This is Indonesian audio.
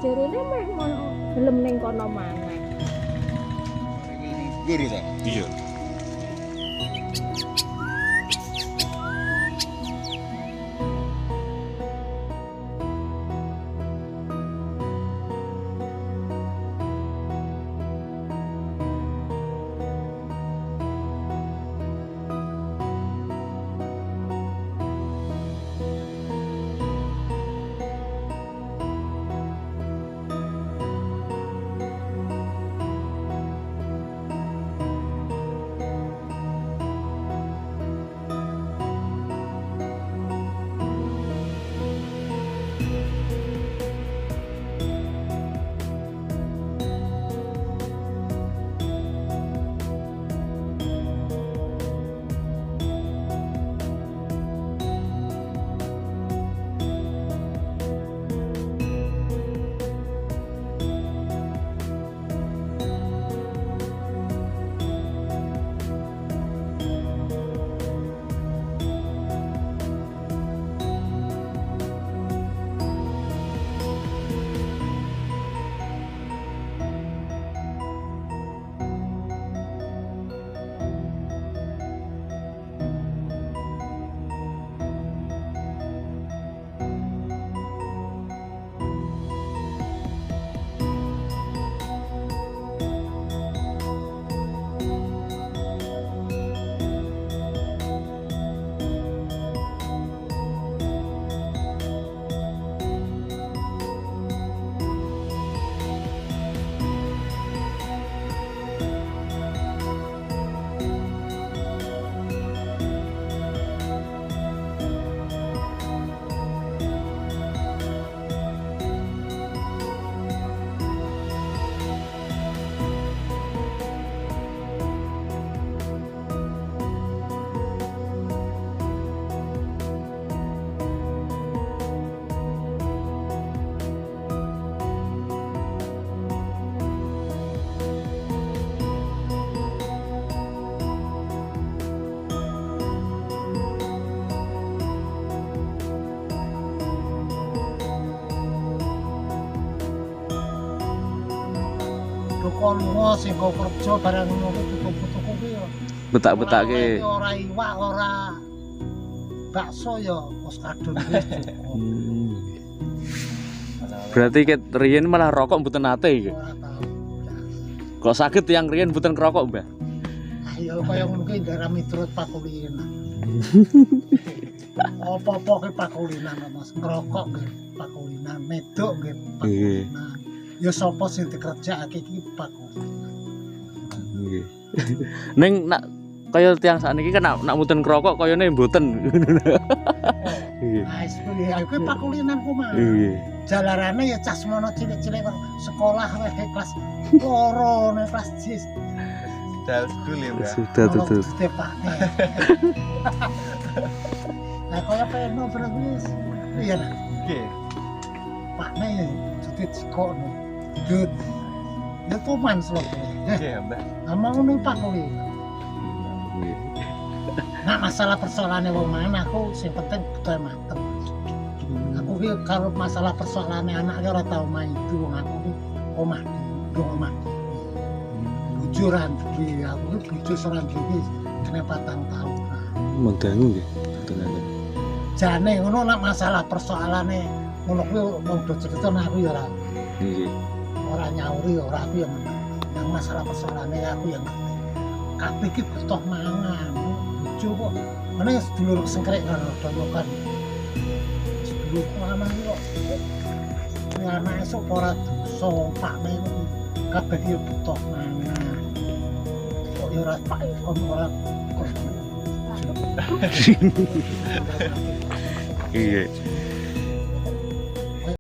jarene meh mono gelem ning kono maneh. Kiri ta? Iya. Dukun lunga sing kok kerja barang ngono tuku-tuku kuwi ya. Betak-betake. Ora iwak, ora bakso ya wis kadun wis cukup. Berarti ket riyen malah rokok mboten nate iki. Ora tahu. Kok saged tiyang riyen mboten ngerokok, Mbah? Ayo kaya ngono kuwi ndara miturut pakulinan. Apa-apa ke pakulinan Mas, ngerokok nggih pakulinan, medok nggih pakulinan. Ya sapa sing dikerjakake iki pakulinan. Nggih. Ning nak kaya tiyang sakniki kan nak mboten ngerokok kayane mboten. Nggih. Nah, kuwi aku pakulinan ku mah. Nggih. Jalarane ya cas mono cilik-cilik kok sekolah wae kelas 2 nek kelas jis. Sudah dulu ya, Mbak. Sudah tutup. Stepane. Nah, kaya peno berwis. Iya nah. Nggih. Pakne cutit sikokno. Dut. Ya tuman slope. Nggih, Mbak. Ama ngono pakulinan. Nggih. Nah, masalah persoalane wong mana aku sing penting betul mantep. Aku ki kalau masalah persoalane anak ki ora tau main itu wong aku ki omah di omah. Bujuran iki aku ki bojo seorang iki kena 4 tahun. Mendangu nggih. Tenan. Jane ngono nak masalah persoalane ngono kuwi wong do cerita nak aku ya ora Nggih. ora nyauri ora aku yang menang. Yang masalah persoalane aku yang ngerti. Kabeh ki butuh mangan. Bojo kok meneh sedulur sengkrek kan doyokan. Sedulur lanang kok anak esuk ora dosa pakne kuwi kabeh ki butuh mangan. Kok ya ora pak kon ora Iya.